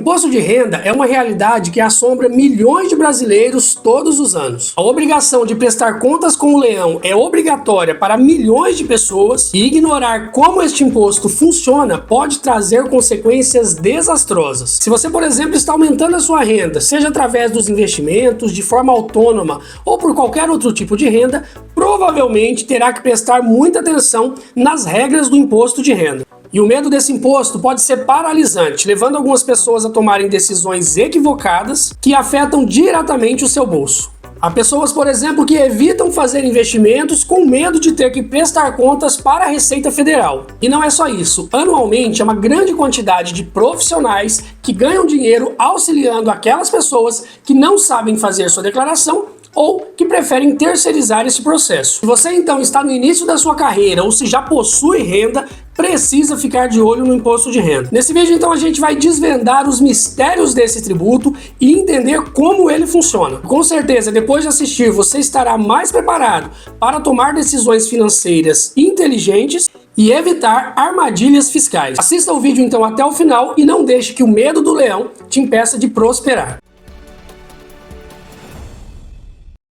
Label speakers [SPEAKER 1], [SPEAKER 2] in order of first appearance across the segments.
[SPEAKER 1] imposto de renda é uma realidade que assombra milhões de brasileiros todos os anos. A obrigação de prestar contas com o leão é obrigatória para milhões de pessoas e ignorar como este imposto funciona pode trazer consequências desastrosas. Se você, por exemplo, está aumentando a sua renda, seja através dos investimentos, de forma autônoma ou por qualquer outro tipo de renda, provavelmente terá que prestar muita atenção nas regras do imposto de renda. E o medo desse imposto pode ser paralisante, levando algumas pessoas a tomarem decisões equivocadas que afetam diretamente o seu bolso. Há pessoas, por exemplo, que evitam fazer investimentos com medo de ter que prestar contas para a Receita Federal. E não é só isso. Anualmente, é uma grande quantidade de profissionais que ganham dinheiro auxiliando aquelas pessoas que não sabem fazer sua declaração ou que preferem terceirizar esse processo. Se você então está no início da sua carreira ou se já possui renda, precisa ficar de olho no imposto de renda. Nesse vídeo então a gente vai desvendar os mistérios desse tributo e entender como ele funciona. Com certeza, depois de assistir, você estará mais preparado para tomar decisões financeiras inteligentes e evitar armadilhas fiscais. Assista o vídeo então até o final e não deixe que o medo do leão te impeça de prosperar.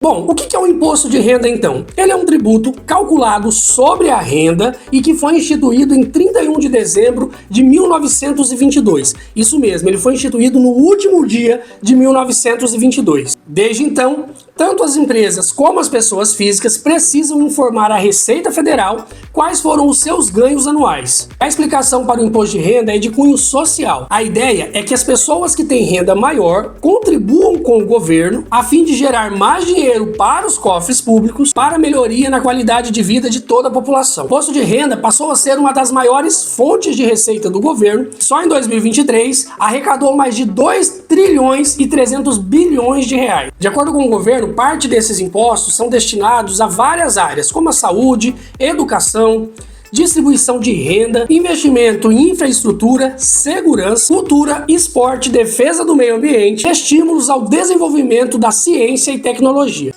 [SPEAKER 1] Bom, o que é o imposto de renda então? Ele é um tributo calculado sobre a renda e que foi instituído em 31 de dezembro de 1922. Isso mesmo, ele foi instituído no último dia de 1922. Desde então, tanto as empresas como as pessoas físicas precisam informar à Receita Federal quais foram os seus ganhos anuais. A explicação para o imposto de renda é de cunho social. A ideia é que as pessoas que têm renda maior contribuam com o governo a fim de gerar mais dinheiro para os cofres públicos para melhoria na qualidade de vida de toda a população. O imposto de renda passou a ser uma das maiores fontes de receita do governo. Só em 2023 arrecadou mais de 2 trilhões e 300 bilhões de reais. De acordo com o governo, parte desses impostos são destinados a várias áreas, como a saúde, educação, distribuição de renda, investimento em infraestrutura, segurança, cultura, esporte, defesa do meio ambiente, estímulos ao desenvolvimento da ciência e tecnologia.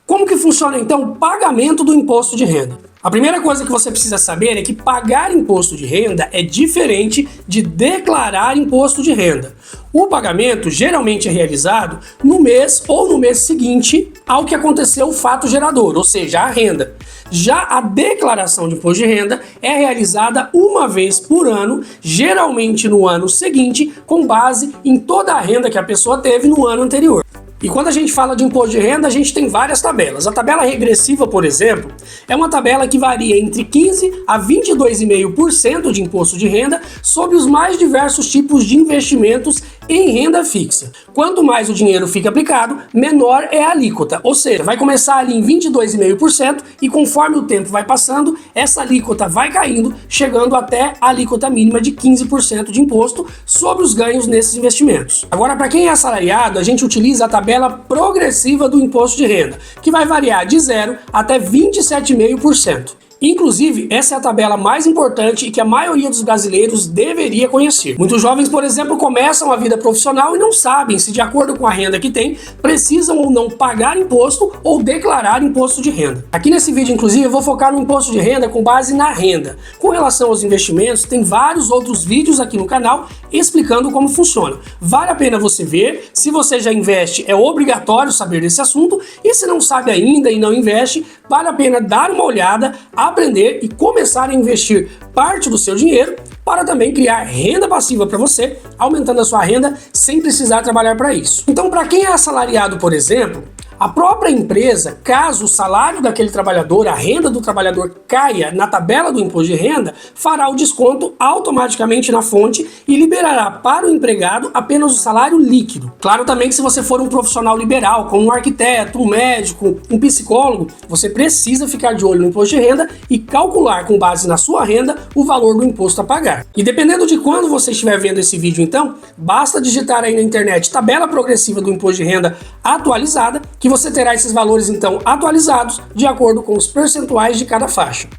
[SPEAKER 1] Como que funciona então o pagamento do imposto de renda? A primeira coisa que você precisa saber é que pagar imposto de renda é diferente de declarar imposto de renda. O pagamento geralmente é realizado no mês ou no mês seguinte ao que aconteceu o fato gerador, ou seja, a renda. Já a declaração de imposto de renda é realizada uma vez por ano, geralmente no ano seguinte, com base em toda a renda que a pessoa teve no ano anterior. E quando a gente fala de imposto de renda, a gente tem várias tabelas. A tabela regressiva, por exemplo, é uma tabela que varia entre 15% a 22,5% de imposto de renda sobre os mais diversos tipos de investimentos em renda fixa. Quanto mais o dinheiro fica aplicado, menor é a alíquota, ou seja, vai começar ali em 22,5% e conforme o tempo vai passando, essa alíquota vai caindo, chegando até a alíquota mínima de 15% de imposto sobre os ganhos nesses investimentos. Agora, para quem é assalariado, a gente utiliza a tabela progressiva do imposto de renda, que vai variar de 0 até 27,5%. Inclusive, essa é a tabela mais importante e que a maioria dos brasileiros deveria conhecer. Muitos jovens, por exemplo, começam a vida profissional e não sabem se, de acordo com a renda que têm, precisam ou não pagar imposto ou declarar imposto de renda. Aqui nesse vídeo, inclusive, eu vou focar no imposto de renda com base na renda. Com relação aos investimentos, tem vários outros vídeos aqui no canal explicando como funciona. Vale a pena você ver. Se você já investe, é obrigatório saber desse assunto. E se não sabe ainda e não investe, vale a pena dar uma olhada, aprender e começar a investir parte do seu dinheiro para também criar renda passiva para você, aumentando a sua renda sem precisar trabalhar para isso. Então, para quem é assalariado, por exemplo, a própria empresa, caso o salário daquele trabalhador, a renda do trabalhador caia na tabela do imposto de renda, fará o desconto automaticamente na fonte e liberará para o empregado apenas o salário líquido. Claro também que se você for um profissional liberal, como um arquiteto, um médico, um psicólogo, você precisa ficar de olho no imposto de renda e calcular com base na sua renda o valor do imposto a pagar. E dependendo de quando você estiver vendo esse vídeo então, basta digitar aí na internet tabela progressiva do imposto de renda atualizada, que você terá esses valores então atualizados de acordo com os percentuais de cada faixa.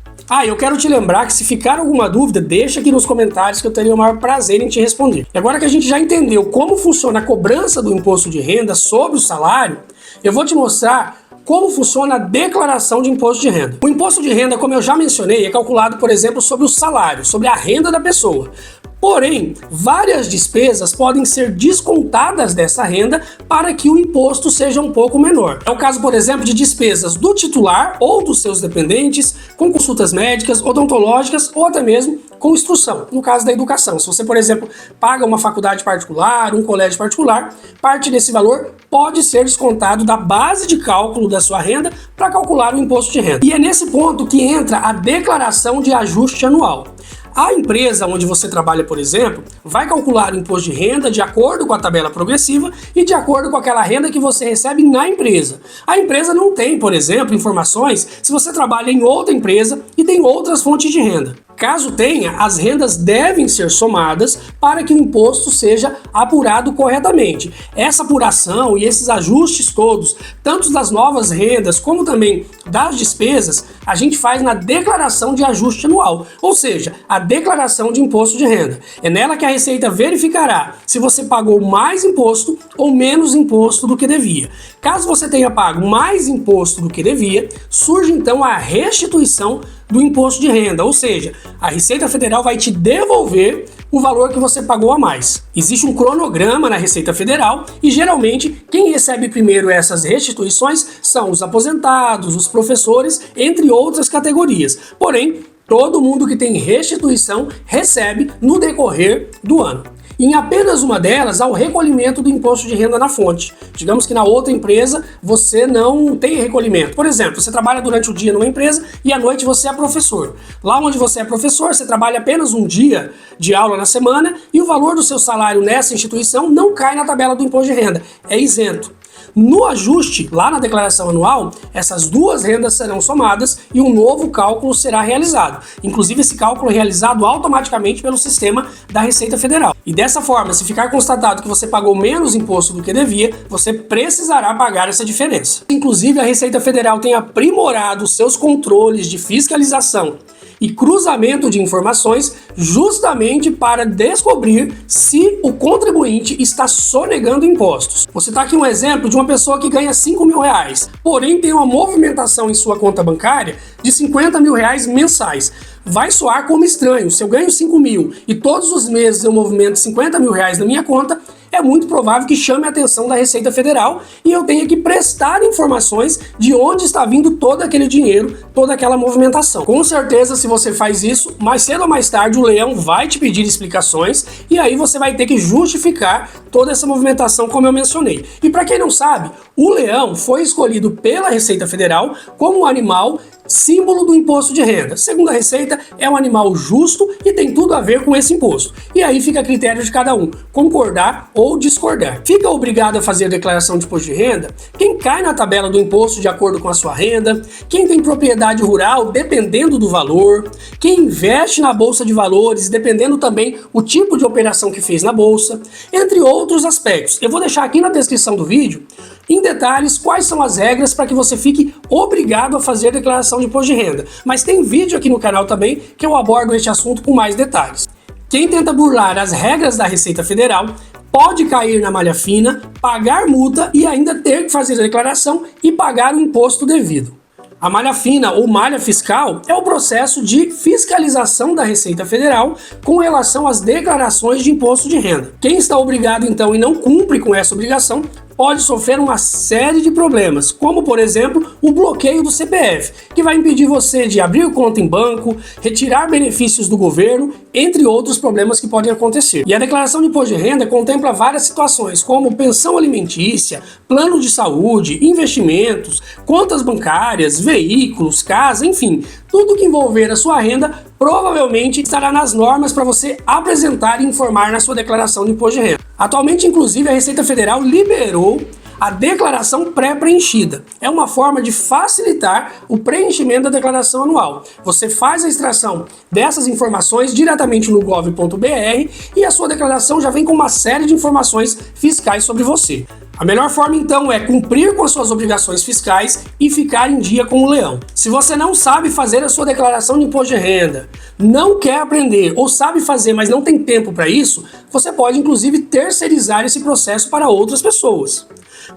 [SPEAKER 1] Eu quero te lembrar que se ficar alguma dúvida, deixa aqui nos comentários que eu teria o maior prazer em te responder. E agora que a gente já entendeu como funciona a cobrança do imposto de renda sobre o salário, eu vou te mostrar como funciona a declaração de imposto de renda. O imposto de renda, como eu já mencionei, é calculado, por exemplo, sobre o salário, sobre a renda da pessoa. Porém, várias despesas podem ser descontadas dessa renda para que o imposto seja um pouco menor. É o caso, por exemplo, de despesas do titular ou dos seus dependentes, com consultas médicas, odontológicas ou até mesmo com instrução, no caso da educação. Se você, por exemplo, paga uma faculdade particular, um colégio particular, parte desse valor pode ser descontado da base de cálculo da sua renda para calcular o imposto de renda. E é nesse ponto que entra a declaração de ajuste anual. A empresa onde você trabalha, por exemplo, vai calcular o imposto de renda de acordo com a tabela progressiva e de acordo com aquela renda que você recebe na empresa. A empresa não tem, por exemplo, informações se você trabalha em outra empresa e tem outras fontes de renda. Caso tenha, as rendas devem ser somadas para que o imposto seja apurado corretamente. Essa apuração e esses ajustes todos, tanto das novas rendas como também das despesas, a gente faz na declaração de ajuste anual, ou seja, a declaração de imposto de renda. É nela que a Receita verificará se você pagou mais imposto ou menos imposto do que devia. Caso você tenha pago mais imposto do que devia, surge então a restituição do imposto de renda, ou seja, a Receita Federal vai te devolver o valor que você pagou a mais. Existe um cronograma na Receita Federal e geralmente quem recebe primeiro essas restituições são os aposentados, os professores, entre outras categorias. Porém, todo mundo que tem restituição recebe no decorrer do ano. Em apenas uma delas, há o recolhimento do imposto de renda na fonte. Digamos que na outra empresa você não tem recolhimento. Por exemplo, você trabalha durante o dia numa empresa e à noite você é professor. Lá onde você é professor, você trabalha apenas um dia de aula na semana e o valor do seu salário nessa instituição não cai na tabela do imposto de renda, é isento. No ajuste, lá na declaração anual, essas duas rendas serão somadas e um novo cálculo será realizado. Inclusive, esse cálculo é realizado automaticamente pelo sistema da Receita Federal. E dessa forma, se ficar constatado que você pagou menos imposto do que devia, você precisará pagar essa diferença. Inclusive, a Receita Federal tem aprimorado seus controles de fiscalização e cruzamento de informações justamente para descobrir se o contribuinte está sonegando impostos. Vou citar aqui um exemplo de uma pessoa que ganha 5 mil reais, porém tem uma movimentação em sua conta bancária de 50 mil reais mensais. Vai soar como estranho. Se eu ganho 5 mil e todos os meses eu movimento 50 mil reais na minha conta, é muito provável que chame a atenção da Receita Federal e eu tenha que prestar informações de onde está vindo todo aquele dinheiro, toda aquela movimentação. Com certeza, se você faz isso, mais cedo ou mais tarde o leão vai te pedir explicações e aí você vai ter que justificar toda essa movimentação como eu mencionei. E para quem não sabe, o leão foi escolhido pela Receita Federal como um animal símbolo do imposto de renda. Segundo a Receita, é um animal justo e tem tudo a ver com esse imposto. E aí fica a critério de cada um, concordar ou discordar. Fica obrigado a fazer a declaração de imposto de renda quem cai na tabela do imposto de acordo com a sua renda, quem tem propriedade rural dependendo do valor, quem investe na bolsa de valores dependendo também o tipo de operação que fez na bolsa, entre outros aspectos. Eu vou deixar aqui na descrição do vídeo em detalhes quais são as regras para que você fique obrigado a fazer a declaração de imposto de renda. Mas tem vídeo aqui no canal também que eu abordo este assunto com mais detalhes. Quem tenta burlar as regras da Receita Federal pode cair na malha fina, pagar multa e ainda ter que fazer a declaração e pagar o imposto devido. A malha fina ou malha fiscal é o processo de fiscalização da Receita Federal com relação às declarações de imposto de renda. Quem está obrigado então e não cumpre com essa obrigação pode sofrer uma série de problemas, como por exemplo o bloqueio do CPF, que vai impedir você de abrir conta em banco, retirar benefícios do governo, entre outros problemas que podem acontecer. E a declaração de imposto de renda contempla várias situações, como pensão alimentícia, plano de saúde, investimentos, contas bancárias, veículos, casa, enfim, tudo que envolver a sua renda provavelmente estará nas normas para você apresentar e informar na sua declaração de imposto de renda. Atualmente, inclusive, a Receita Federal liberou a declaração pré-preenchida. É uma forma de facilitar o preenchimento da declaração anual. Você faz a extração dessas informações diretamente no gov.br e a sua declaração já vem com uma série de informações fiscais sobre você. A melhor forma, então, é cumprir com as suas obrigações fiscais e ficar em dia com o leão. Se você não sabe fazer a sua declaração de imposto de renda, não quer aprender ou sabe fazer, mas não tem tempo para isso, você pode, inclusive, terceirizar esse processo para outras pessoas.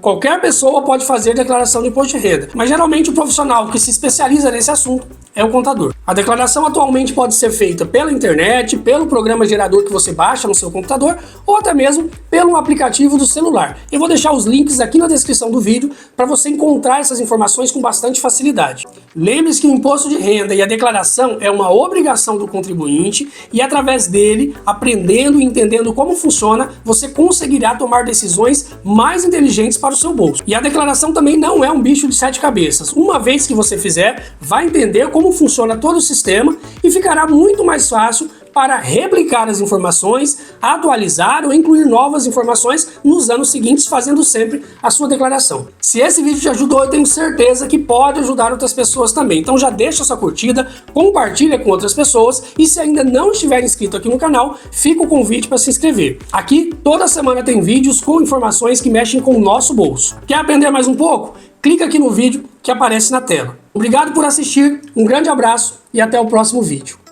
[SPEAKER 1] Qualquer pessoa pode fazer declaração de imposto de renda, mas geralmente o profissional que se especializa nesse assunto é o contador. A declaração atualmente pode ser feita pela internet, pelo programa gerador que você baixa no seu computador ou até mesmo pelo aplicativo do celular. Eu vou deixar os links aqui na descrição do vídeo para você encontrar essas informações com bastante facilidade. Lembre-se que o imposto de renda e a declaração é uma obrigação do contribuinte e através dele, aprendendo e entendendo como funciona, você conseguirá tomar decisões mais inteligentes para o seu bolso. E a declaração também não é um bicho de 7 cabeças. Uma vez que você fizer, vai entender como funciona todo o sistema e ficará muito mais fácil para replicar as informações, atualizar ou incluir novas informações nos anos seguintes, fazendo sempre a sua declaração. Se esse vídeo te ajudou, eu tenho certeza que pode ajudar outras pessoas também. Então já deixa sua curtida, compartilha com outras pessoas e se ainda não estiver inscrito aqui no canal, fica o convite para se inscrever. Aqui toda semana tem vídeos com informações que mexem com o nosso bolso. Quer aprender mais um pouco? Clica aqui no vídeo que aparece na tela. Obrigado por assistir, um grande abraço e até o próximo vídeo.